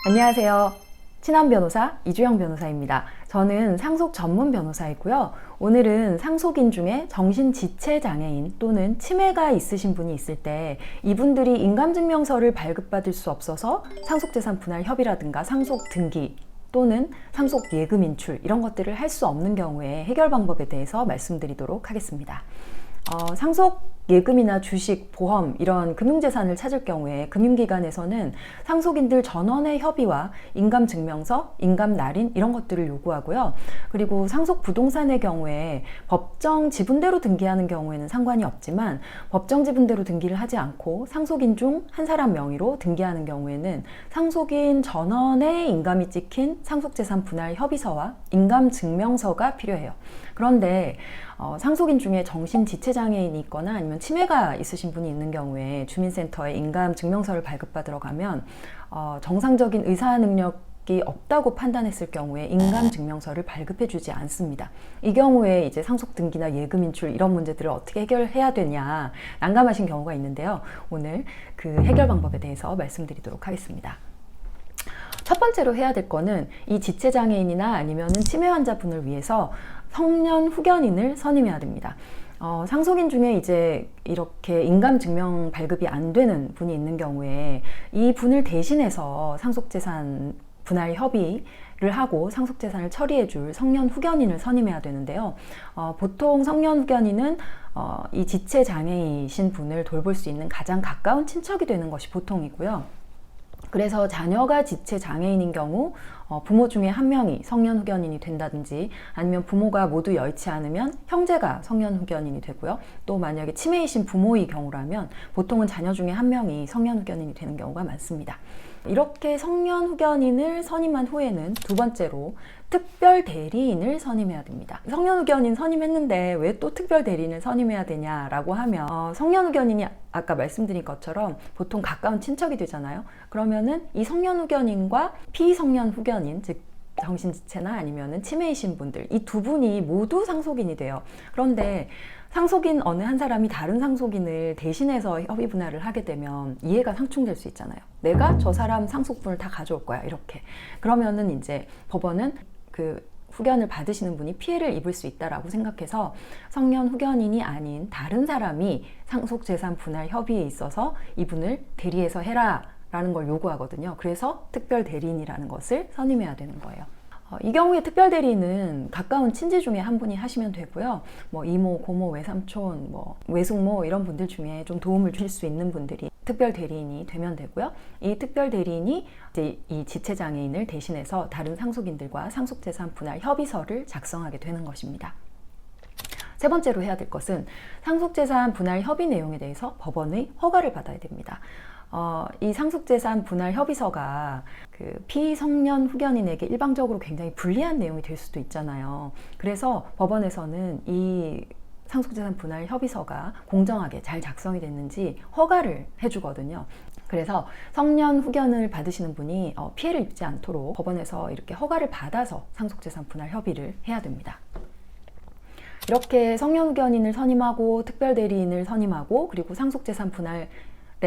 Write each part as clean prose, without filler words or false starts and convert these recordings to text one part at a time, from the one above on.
안녕하세요. 친한 변호사 이주영 변호사입니다. 저는 상속 전문 변호사이고요. 오늘은 상속인 중에 정신지체장애인 또는 치매가 있으신 분이 있을 때 이분들이 인감증명서를 발급받을 수 없어서 상속재산 분할 협의라든가 상속 등기 또는 상속 예금 인출 이런 것들을 할 수 없는 경우에 해결 방법에 대해서 말씀드리도록 하겠습니다. 상속 예금이나 주식, 보험 이런 금융재산을 찾을 경우에 금융기관에서는 상속인들 전원의 협의와 인감증명서, 인감날인 이런 것들을 요구하고요. 그리고 상속 부동산의 경우에 법정 지분대로 등기하는 경우에는 상관이 없지만 법정 지분대로 등기를 하지 않고 상속인 중 한 사람 명의로 등기하는 경우에는 상속인 전원의 인감이 찍힌 상속재산 분할 협의서와 인감증명서가 필요해요. 그런데 상속인 중에 정신지체장애인이 있거나 아니면 치매가 있으신 분이 있는 경우에 주민센터에 인감증명서를 발급받으러 가면 정상적인 의사 능력이 없다고 판단했을 경우에 인감증명서를 발급해 주지 않습니다. 이 경우에 이제 상속 등기나 예금 인출 이런 문제들을 어떻게 해결해야 되냐 난감하신 경우가 있는데요. 오늘 그 해결 방법에 대해서 말씀드리도록 하겠습니다. 첫 번째로 해야 될 거는 이 지체장애인이나 아니면 치매 환자분을 위해서 성년 후견인을 선임해야 됩니다. 상속인 중에 이제 이렇게 인감증명 발급이 안 되는 분이 있는 경우에 이 분을 대신해서 상속재산 분할 협의를 하고 상속재산을 처리해 줄 성년 후견인을 선임해야 되는데요. 보통 성년 후견인은 이 지체장애이신 분을 돌볼 수 있는 가장 가까운 친척이 되는 것이 보통이고요. 그래서 자녀가 지체장애인인 경우 부모 중에 한 명이 성년 후견인이 된다든지 아니면 부모가 모두 여의치 않으면 형제가 성년 후견인이 되고요. 또 만약에 치매이신 부모의 경우라면 보통은 자녀 중에 한 명이 성년 후견인이 되는 경우가 많습니다. 이렇게 성년 후견인을 선임한 후에는 두 번째로 특별 대리인을 선임해야 됩니다. 성년 후견인 선임했는데 왜 또 특별 대리인을 선임해야 되냐라고 하면 성년 후견인이 아까 말씀드린 것처럼 보통 가까운 친척이 되잖아요. 그러면은 이 성년 후견인과 피성년 후견인, 즉 정신지체나 아니면은 치매이신 분들 이 두 분이 모두 상속인이 돼요. 그런데 상속인 어느 한 사람이 다른 상속인을 대신해서 협의 분할을 하게 되면 이해가 상충될 수 있잖아요. 내가 저 사람 상속분을 다 가져올 거야 이렇게. 그러면은 이제 법원은 그 후견을 받으시는 분이 피해를 입을 수 있다라고 생각해서 성년 후견인이 아닌 다른 사람이 상속재산 분할 협의에 있어서 이분을 대리해서 해라 라는 걸 요구하거든요. 그래서 특별 대리인이라는 것을 선임해야 되는 거예요. 이 경우에 특별 대리인은 가까운 친지 중에 한 분이 하시면 되고요. 뭐 이모, 고모, 외삼촌, 뭐 외숙모 이런 분들 중에 좀 도움을 주실 수 있는 분들이 특별 대리인이 되면 되고요. 이 특별 대리인이 이제 이 지체장애인을 대신해서 다른 상속인들과 상속재산 분할 협의서를 작성하게 되는 것입니다. 세 번째로 해야 될 것은 상속재산 분할 협의 내용에 대해서 법원의 허가를 받아야 됩니다. 이 상속재산 분할 협의서가 그 피성년 후견인에게 일방적으로 굉장히 불리한 내용이 될 수도 있잖아요. 그래서 법원에서는 이 상속재산 분할 협의서가 공정하게 잘 작성이 됐는지 허가를 해주거든요. 그래서 성년 후견을 받으시는 분이 피해를 입지 않도록 법원에서 이렇게 허가를 받아서 상속재산 분할 협의를 해야 됩니다. 이렇게 성년 후견인을 선임하고 특별 대리인을 선임하고 그리고 상속재산 분할에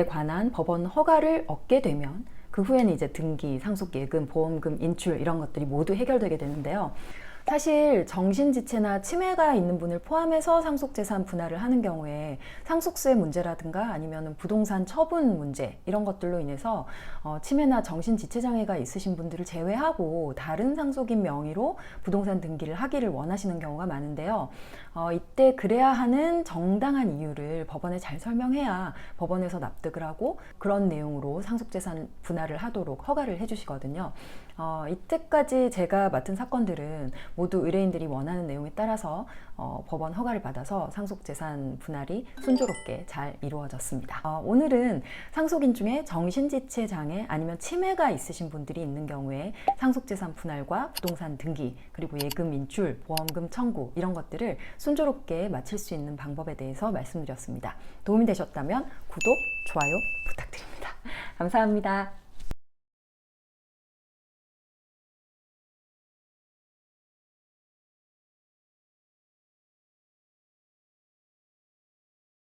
관한 법원 허가를 얻게 되면 그 후에는 이제 등기, 상속예금, 보험금, 인출 이런 것들이 모두 해결되게 되는데요. 사실 정신지체나 치매가 있는 분을 포함해서 상속재산 분할을 하는 경우에 상속세 문제라든가 아니면 부동산 처분 문제 이런 것들로 인해서 치매나 정신지체장애가 있으신 분들을 제외하고 다른 상속인 명의로 부동산 등기를 하기를 원하시는 경우가 많은데요. 이때 그래야 하는 정당한 이유를 법원에 잘 설명해야 법원에서 납득을 하고 그런 내용으로 상속재산 분할을 하도록 허가를 해주시거든요. 이때까지 제가 맡은 사건들은 모두 의뢰인들이 원하는 내용에 따라서 법원 허가를 받아서 상속재산 분할이 순조롭게 잘 이루어졌습니다. 오늘은 상속인 중에 정신지체 장애 아니면 치매가 있으신 분들이 있는 경우에 상속재산 분할과 부동산 등기 그리고 예금 인출, 보험금 청구 이런 것들을 순조롭게 마칠 수 있는 방법에 대해서 말씀드렸습니다. 도움이 되셨다면 구독, 좋아요 부탁드립니다. 감사합니다.